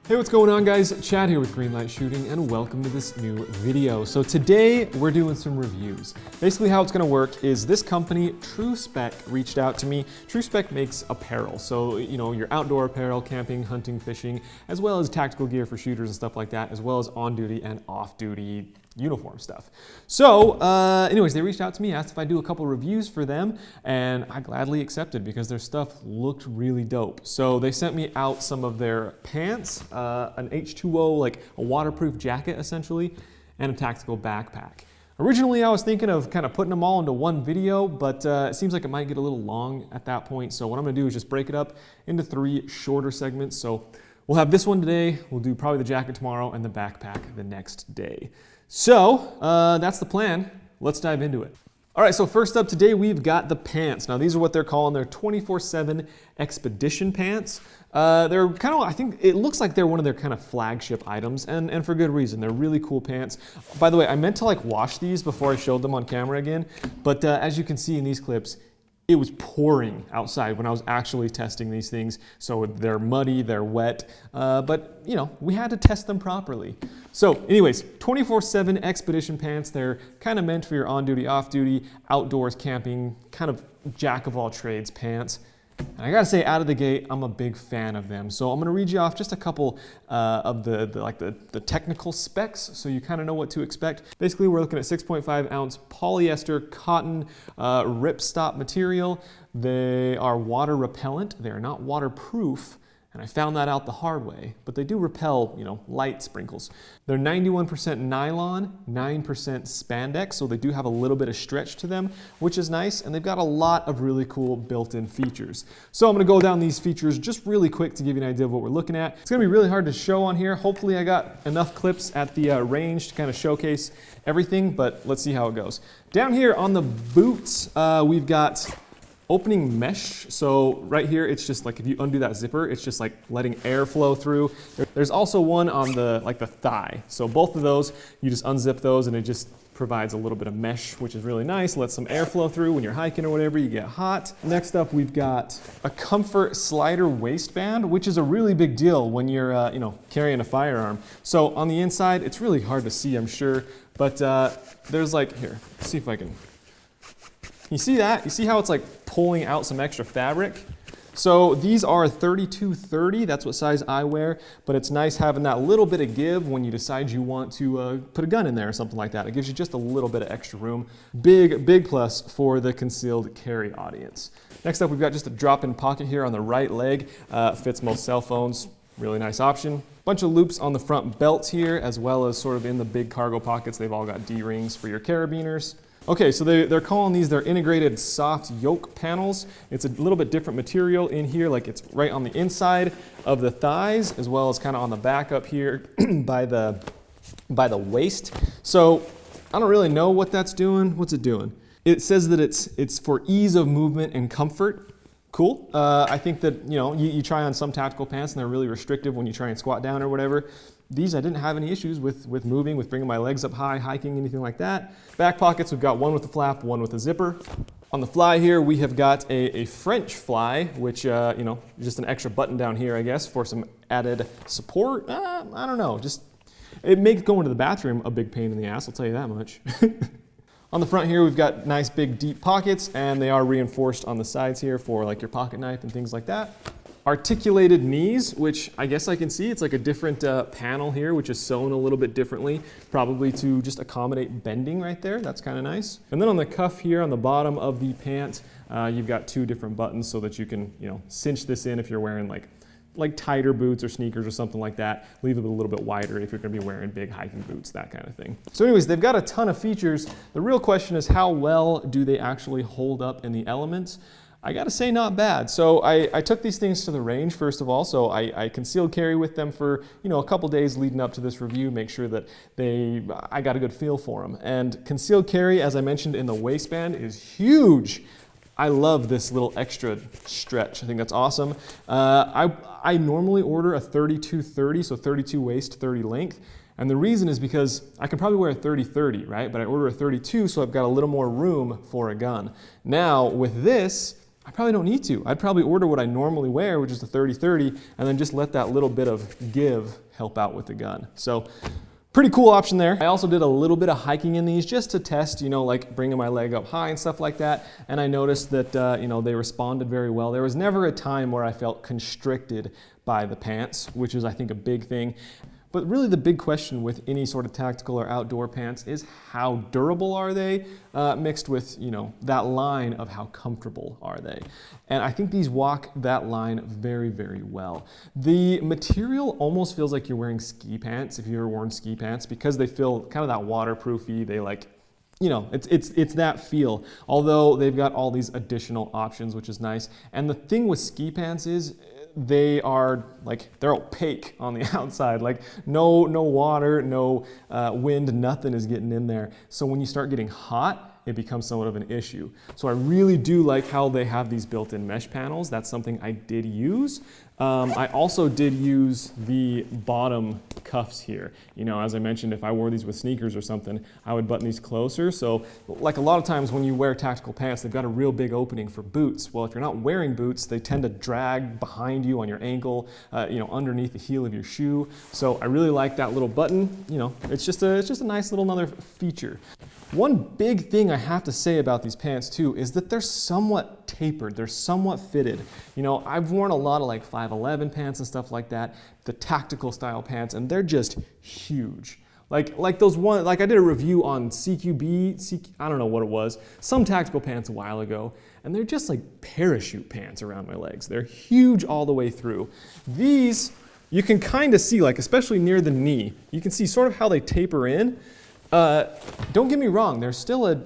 Hey, what's going on, guys? Chad here with Greenlight Shooting, and welcome to this new video. So today we're doing some reviews. Basically how it's going to work is this company, TRU-SPEC, reached out to me. TRU-SPEC makes apparel, so your outdoor apparel, camping, hunting, fishing, as well as tactical gear for shooters and stuff like that, as well as on-duty and off-duty uniform stuff. So anyways, they reached out to me, asked if I do a couple reviews for them, and I gladly accepted because their stuff looked really dope. So they sent me out some of their pants, an H2O, like a waterproof jacket essentially, and a tactical backpack. Originally, I was thinking of kind of putting them all into one video, but it seems like it might get a little long at that point. So what I'm gonna do is just break it up into 3 shorter segments. So we'll have this one today, we'll do probably the jacket tomorrow, and the backpack the next day. So that's the plan. Let's dive into it. All right, so first up today, we've got the pants. Now these are what they're calling their 24/7 expedition pants. They're kind of, I think it looks like they're one of their kind of flagship items, and for good reason. They're really cool pants. By the way, I meant to like wash these before I showed them on camera again, but as you can see in these clips, it was pouring outside when I was actually testing these things. So they're muddy, they're wet, but we had to test them properly. So anyways, 24/7 expedition pants. They're kind of meant for your on-duty, off-duty, outdoors camping, kind of jack of all trades pants. And I gotta say, out of the gate, I'm a big fan of them. So I'm gonna read you off just a couple of the technical specs, so you kind of know what to expect. Basically, we're looking at 6.5 ounce polyester cotton ripstop material. They are water repellent. They are not waterproof. And I found that out the hard way, but they do repel, light sprinkles. They're 91% nylon, 9% spandex, so they do have a little bit of stretch to them, which is nice, and they've got a lot of really cool built-in features. So I'm gonna go down these features just really quick to give you an idea of what we're looking at. It's gonna be really hard to show on here. Hopefully I got enough clips at the range to kind of showcase everything, but let's see how it goes. Down here on the boots, we've got opening mesh. So right here, it's just like if you undo that zipper, it's just like letting air flow through. There's also one on the thigh. So both of those, you just unzip those and it just provides a little bit of mesh, which is really nice. Let some air flow through when you're hiking or whatever, you get hot. Next up, we've got a comfort slider waistband, which is a really big deal when you're carrying a firearm. So on the inside, it's really hard to see, I'm sure, but there's like, here, let's see if I can. You see that? You see how it's like pulling out some extra fabric? So these are 32/30, that's what size I wear, but it's nice having that little bit of give when you decide you want to put a gun in there or something like that. It gives you just a little bit of extra room. Big plus for the concealed carry audience. Next up, we've got just a drop-in pocket here on the right leg. Fits most cell phones, really nice option. Bunch of loops on the front belt here, as well as sort of in the big cargo pockets. They've all got D-rings for your carabiners. Okay, so they're calling these their integrated soft yoke panels. It's a little bit different material in here, like it's right on the inside of the thighs, as well as kind of on the back up here by the waist. So I don't really know what that's doing. What's it doing? It says that it's for ease of movement and comfort. Cool. I think that you try on some tactical pants and they're really restrictive when you try and squat down or whatever. These I didn't have any issues with moving, with bringing my legs up high, hiking, anything like that. Back pockets, we've got one with a flap, one with a zipper. On the fly here, we have got a French fly, which, just an extra button down here, I guess, for some added support. I don't know, it makes going to the bathroom a big pain in the ass, I'll tell you that much. On the front here, we've got nice big deep pockets, and they are reinforced on the sides here for like your pocket knife and things like that. Articulated knees, which I guess I can see. It's like a different panel here, which is sewn a little bit differently, probably to just accommodate bending right there. That's kind of nice. And then on the cuff here on the bottom of the pant, you've got 2 different buttons so that you can, cinch this in if you're wearing like tighter boots or sneakers or something like that. Leave it a little bit wider if you're gonna be wearing big hiking boots, that kind of thing. So anyways, they've got a ton of features. The real question is how well do they actually hold up in the elements? I gotta say, not bad. So I took these things to the range, first of all, so I concealed carry with them for a couple days leading up to this review, make sure that I got a good feel for them. And concealed carry, as I mentioned in the waistband, is huge. I love this little extra stretch. I think that's awesome. I normally order a 32/30, so 32 waist, 30 length. And the reason is because I can probably wear a 30/30, right? But I order a 32, so I've got a little more room for a gun. Now, with this, I probably don't need to. I'd probably order what I normally wear, which is the 30-30, and then just let that little bit of give help out with the gun. So pretty cool option there. I also did a little bit of hiking in these just to test, you know, like bringing my leg up high and stuff like that. And I noticed that, you know, they responded very well. There was never a time where I felt constricted by the pants, which is, I think, a big thing. But really the big question with any sort of tactical or outdoor pants is how durable are they, mixed with, you know, that line of how comfortable are they. And I think these walk that line very, very well. The material almost feels like you're wearing ski pants if you've ever worn ski pants, because they feel kind of that waterproofy, they like, you know, it's that feel, although they've got all these additional options, which is nice. And the thing with ski pants is, they are like, they're opaque on the outside, like no water, no wind, nothing is getting in there. So when you start getting hot, it becomes somewhat of an issue. So I really do like how they have these built-in mesh panels. That's something I did use. I also did use the bottom cuffs here. You know, as I mentioned, if I wore these with sneakers or something, I would button these closer. So like a lot of times when you wear tactical pants, they've got a real big opening for boots. Well, if you're not wearing boots, they tend to drag behind you on your ankle, you know, underneath the heel of your shoe. So I really like that little button. You know, it's just a nice little another feature. One big thing I have to say about these pants too is that they're somewhat tapered, they're somewhat fitted. You know, I've worn a lot of like 5'11" pants and stuff like that, the tactical style pants, and they're just huge. Like those one, like I did a review on CQB, I don't know what it was, some tactical pants a while ago, and they're just like parachute pants around my legs. They're huge all the way through. These, you can kind of see, like especially near the knee, you can see sort of how they taper in. Don't get me wrong, they're still a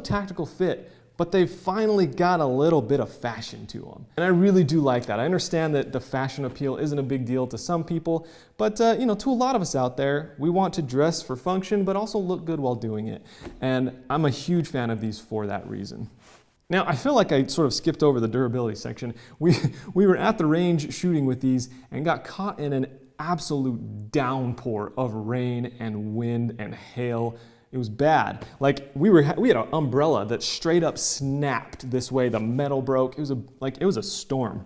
tactical fit, but they've finally got a little bit of fashion to them. And I really do like that. I understand that the fashion appeal isn't a big deal to some people, but you know, to a lot of us out there, we want to dress for function, but also look good while doing it. And I'm a huge fan of these for that reason. Now, I feel like I sort of skipped over the durability section. We were at the range shooting with these and got caught in an absolute downpour of rain and wind and hail. It was bad. Like we had an umbrella that straight up snapped this way. The metal broke. It was a storm.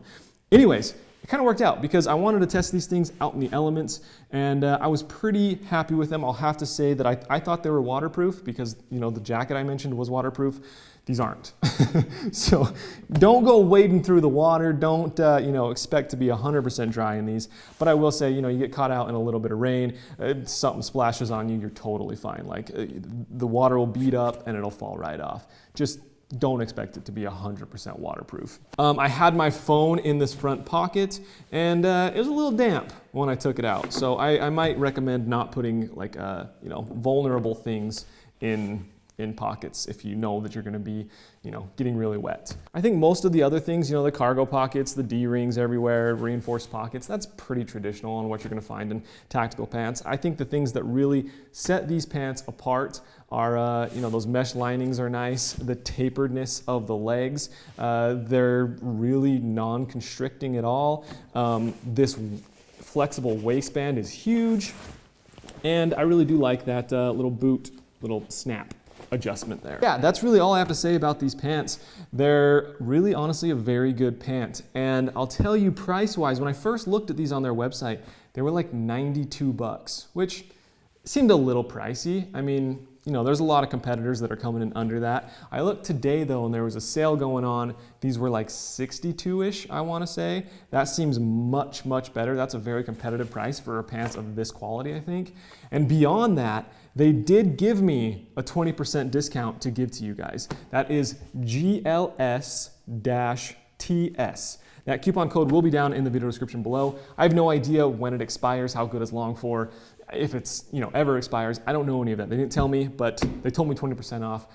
Anyways, it kind of worked out because I wanted to test these things out in the elements, and I was pretty happy with them. I'll have to say that I thought they were waterproof because, you know, the jacket I mentioned was waterproof. These aren't. So don't go wading through the water. Don't you know, expect to be 100% dry in these. But I will say, you know, you get caught out in a little bit of rain, something splashes on you, you're totally fine. Like the water will beat up and it'll fall right off. Just don't expect it to be 100% waterproof. I had my phone in this front pocket, and it was a little damp when I took it out. So I might recommend not putting like you know, vulnerable things in pockets if you know that you're going to be, you know, getting really wet. I think most of the other things, you know, the cargo pockets, the D-rings everywhere, reinforced pockets, that's pretty traditional on what you're going to find in tactical pants. I think the things that really set these pants apart are, you know, those mesh linings are nice, the taperedness of the legs, they're really non-constricting at all. This flexible waistband is huge, and I really do like that little snap adjustment there. Yeah, that's really all I have to say about these pants. They're really honestly a very good pant. And I'll tell you price-wise, when I first looked at these on their website, they were like $92, which seemed a little pricey. I mean, you know, there's a lot of competitors that are coming in under that. I looked today though, and there was a sale going on. These were like 62-ish, I want to say. That seems much, much better. That's a very competitive price for pants of this quality, I think. And beyond that, they did give me a 20% discount to give to you guys. That is GLS-TS. That coupon code will be down in the video description below. I have no idea when it expires, how good it's long for, if it's, you know, ever expires. I don't know any of that. They didn't tell me, but they told me 20% off.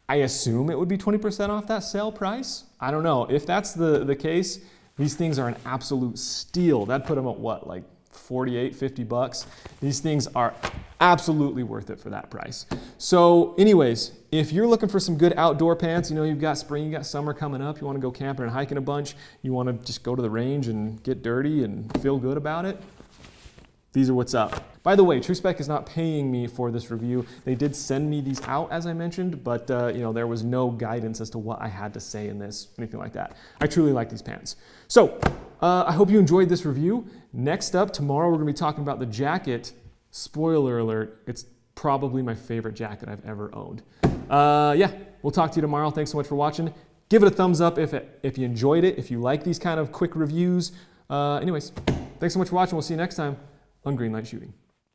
I assume it would be 20% off that sale price. I don't know. If that's the case, these things are an absolute steal. That'd put them at what, like 48, 50 bucks. These things are absolutely worth it for that price. So anyways, if you're looking for some good outdoor pants, you know, you've got spring, you got summer coming up, you want to go camping and hiking a bunch, you want to just go to the range and get dirty and feel good about it, these are what's up. By the way, TRU-SPEC is not paying me for this review. They did send me these out, as I mentioned, but there was no guidance as to what I had to say in this, anything like that. I truly like these pants. So I hope you enjoyed this review. Next up, tomorrow we're going to be talking about the jacket. Spoiler alert, it's probably my favorite jacket I've ever owned. Yeah, we'll talk to you tomorrow. Thanks so much for watching. Give it a thumbs up if you enjoyed it, if you like these kind of quick reviews. Anyways, thanks so much for watching. We'll see you next time on Greenlight Shooting.